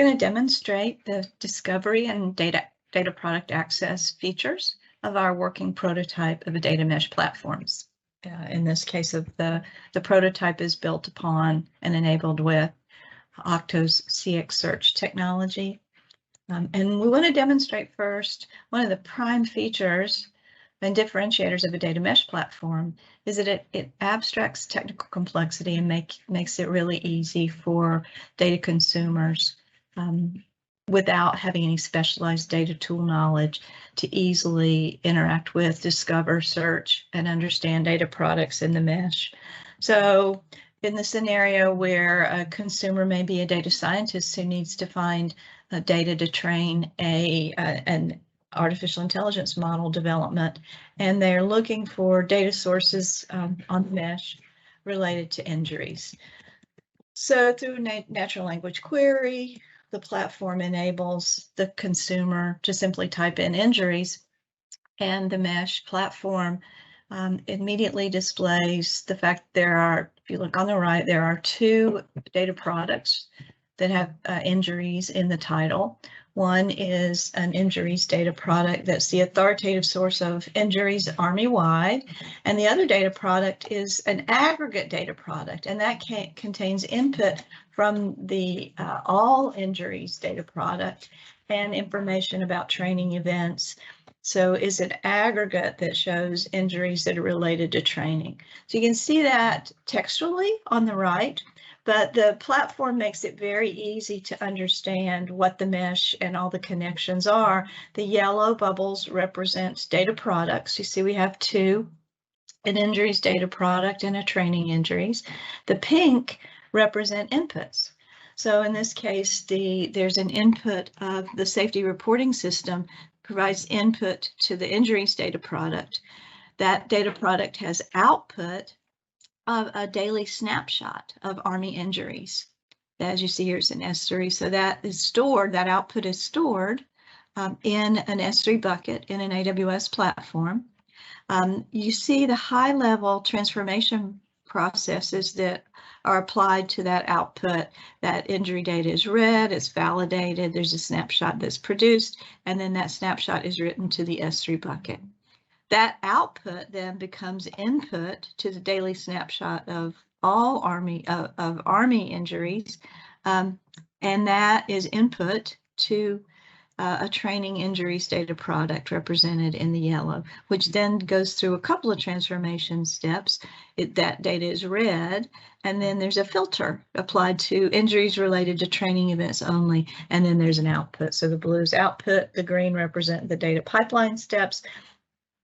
going to demonstrate the discovery and data product access features of our working prototype of a data mesh platforms. In this case, the prototype is built upon and enabled with Octo's CX search technology. And we want to demonstrate first one of the prime features and differentiators of a data mesh platform is that it abstracts technical complexity and makes it really easy for data consumers without having any specialized data tool knowledge to easily interact with, discover, search, and understand data products in the mesh. So in the scenario where a consumer may be a data scientist who needs to find data to train an artificial intelligence model development, and they're looking for data sources on the mesh related to injuries. So through natural language query, the platform enables the consumer to simply type in injuries, and the mesh platform immediately displays the fact there are, if you look on the right, there are 2 data products that have injuries in the title. One is an injuries data product that's the authoritative source of injuries Army-wide, and the other data product is an aggregate data product, and that contains input from the all injuries data product and information about training events. So is an aggregate that shows injuries that are related to training. So you can see that textually on the right, but the platform makes it very easy to understand what the mesh and all the connections are. The yellow bubbles represent data products. You see we have 2, an injuries data product and a training injuries. The pink represent inputs. So in this case, there's an input of the safety reporting system provides input to the injuries data product. That data product has output of a daily snapshot of Army injuries. As you see here, it's an S3. So that is stored, that output is stored in an S3 bucket in an AWS platform. You see the high-level transformation processes that are applied to that output. That injury data is read, it's validated, there's a snapshot that's produced, and then that snapshot is written to the S3 bucket. That output then becomes input to the daily snapshot of all Army injuries, and that is input to a training injuries data product represented in the yellow, which then goes through a couple of transformation steps. That data is read, and then there's a filter applied to injuries related to training events only, and then there's an output. So the blue is output, the green represent the data pipeline steps,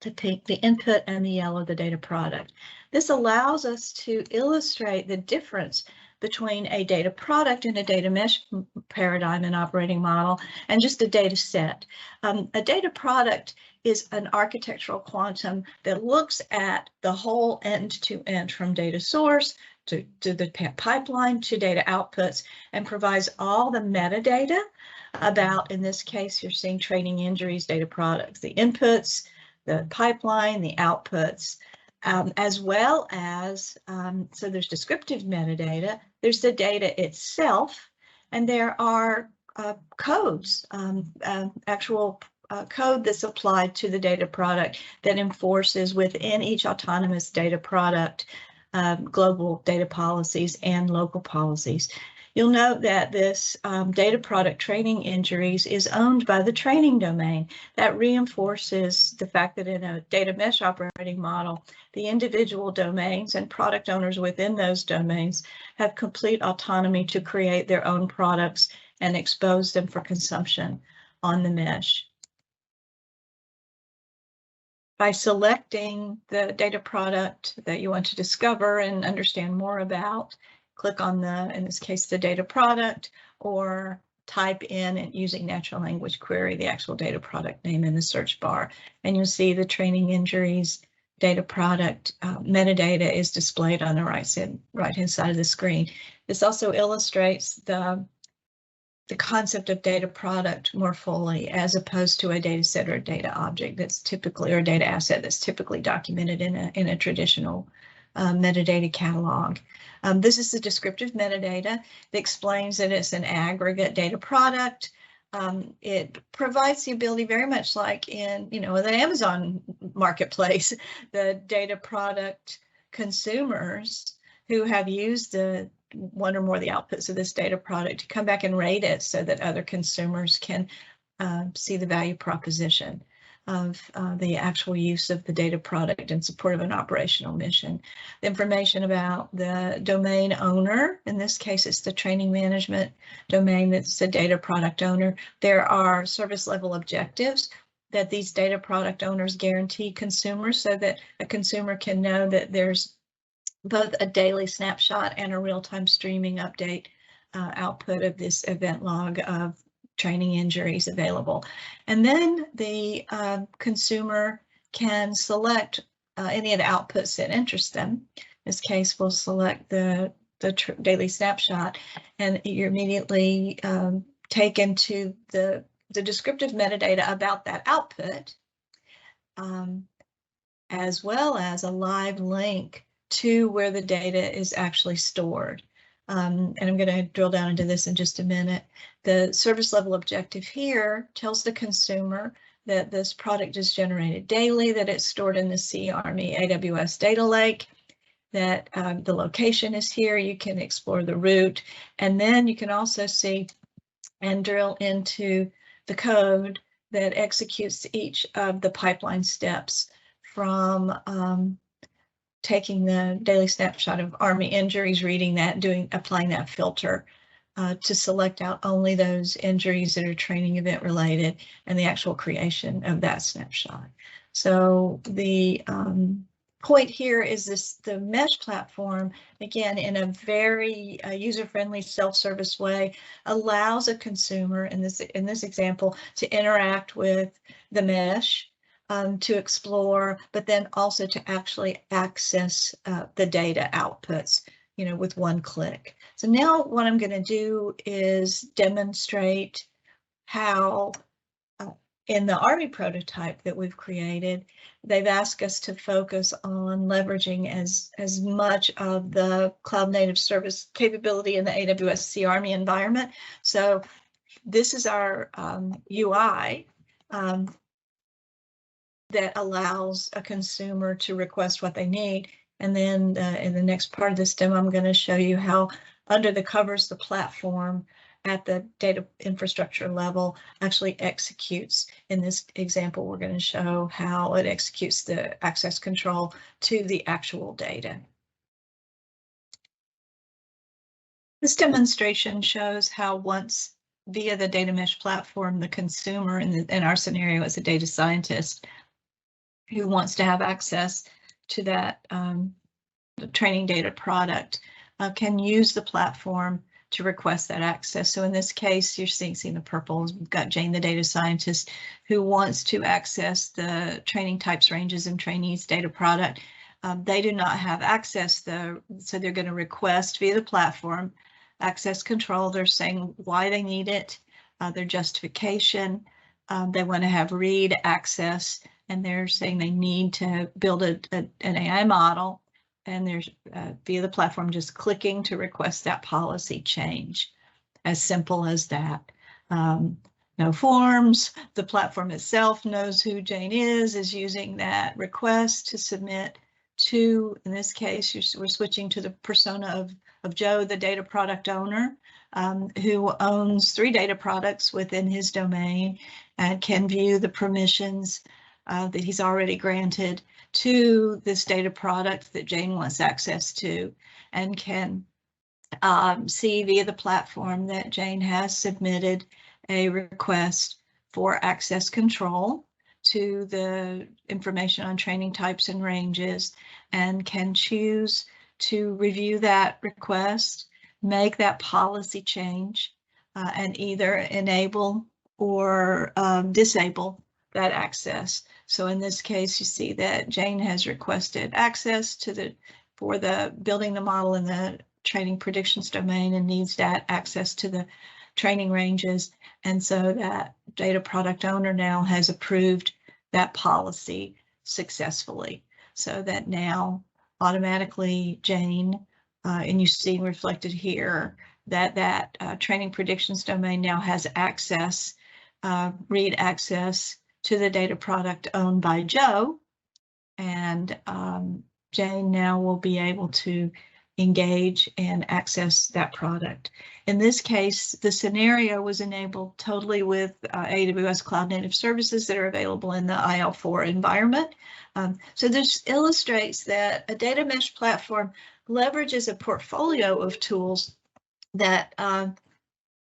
the pink the input, and the yellow the data product. This allows us to illustrate the difference between a data product and a data mesh paradigm and operating model and just a data set. A data product is an architectural quantum that looks at the whole end-to-end from data source to the pipeline to data outputs and provides all the metadata about, in this case, you're seeing training injuries data products, the inputs, the pipeline, the outputs, as well as, so there's descriptive metadata, there's the data itself, and there are codes, actual code that's applied to the data product that enforces within each autonomous data product global data policies and local policies. You'll note that this data product training injuries is owned by the training domain. That reinforces the fact that in a data mesh operating model, the individual domains and product owners within those domains have complete autonomy to create their own products and expose them for consumption on the mesh. By selecting the data product that you want to discover and understand more about, click on in this case, the data product, or type in and using natural language query, the actual data product name in the search bar. And you'll see the training injuries data product metadata is displayed on the right-hand side of the screen. This also illustrates the concept of data product more fully, as opposed to a data set or a data object that's typically, or a data asset that's typically documented in a traditional metadata catalog. This is the descriptive metadata that explains that it's an aggregate data product. It provides the ability, very much like in, the Amazon marketplace, the data product consumers who have used the one or more of the outputs of this data product to come back and rate it so that other consumers can see the value proposition of the actual use of the data product in support of an operational mission. The information about the domain owner, in this case it's the training management domain that's the data product owner. There are service level objectives that these data product owners guarantee consumers so that a consumer can know that there's both a daily snapshot and a real-time streaming update output of this event log of training injuries available. And then the consumer can select any of the outputs that interest them. In this case, we'll select the daily snapshot, and you're immediately taken to the descriptive metadata about that output, as well as a live link to where the data is actually stored. And I'm going to drill down into this in just a minute. The service level objective here tells the consumer that this product is generated daily, that it's stored in the C-Army AWS data lake, that the location is here. You can explore the route, and then you can also see and drill into the code that executes each of the pipeline steps from taking the daily snapshot of Army injuries, reading that, applying that filter to select out only those injuries that are training event related, and the actual creation of that snapshot. So the point here is the mesh platform, again, in a very user-friendly, self-service way, allows a consumer in this example to interact with the mesh, to explore, but then also to actually access the data outputs, with one click. So now what I'm going to do is demonstrate how in the Army prototype that we've created, they've asked us to focus on leveraging as much of the cloud native service capability in the AWS C-Army environment. So this is our UI that allows a consumer to request what they need. And then in the next part of this demo, I'm going to show you how under the covers the platform at the data infrastructure level actually executes. In this example, we're going to show how it executes the access control to the actual data. This demonstration shows how once via the data mesh platform, the consumer in our scenario is a data scientist who wants to have access to that the training data product can use the platform to request that access. So in this case, you're seeing the purples. We've got Jane, the data scientist, who wants to access the training types, ranges, and trainees data product. They do not have access, so they're going to request via the platform access control. They're saying why they need it, their justification. They want to have read access, and they're saying they need to build an AI model, and there's via the platform just clicking to request that policy change. As simple as that. No forms. The platform itself knows who Jane is using that request to submit to, in this case, we're switching to the persona of Joe, the data product owner, who owns 3 data products within his domain and can view the permissions that he's already granted to this data product that Jane wants access to, and can see via the platform that Jane has submitted a request for access control to the information on training types and ranges, and can choose to review that request, make that policy change, and either enable or disable that access. So in this case, you see that Jane has requested access to for the building the model in the training predictions domain and needs that access to the training ranges. And so that data product owner now has approved that policy successfully, so that now automatically, Jane, and you see reflected here that training predictions domain now has access, read access to the data product owned by Joe. And Jane now will be able to engage and access that product. In this case, the scenario was enabled totally with AWS Cloud Native Services that are available in the IL4 environment. So this illustrates that a data mesh platform leverages a portfolio of tools that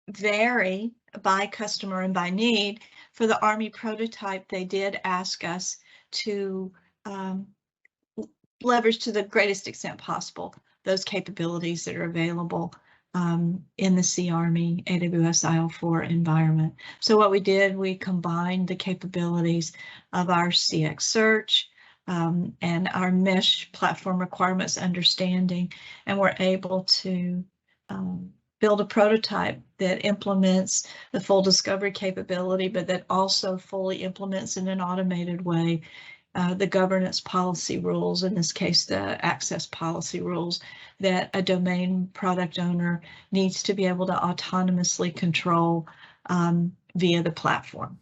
vary by customer and by need. For the Army prototype, they did ask us to leverage to the greatest extent possible those capabilities that are available in the Sea Army AWS IL4 environment. So what we did, we combined the capabilities of our CX search and our mesh platform requirements understanding, and we're able to build a prototype that implements the full discovery capability, but that also fully implements in an automated way the governance policy rules, in this case, the access policy rules that a domain product owner needs to be able to autonomously control via the platform.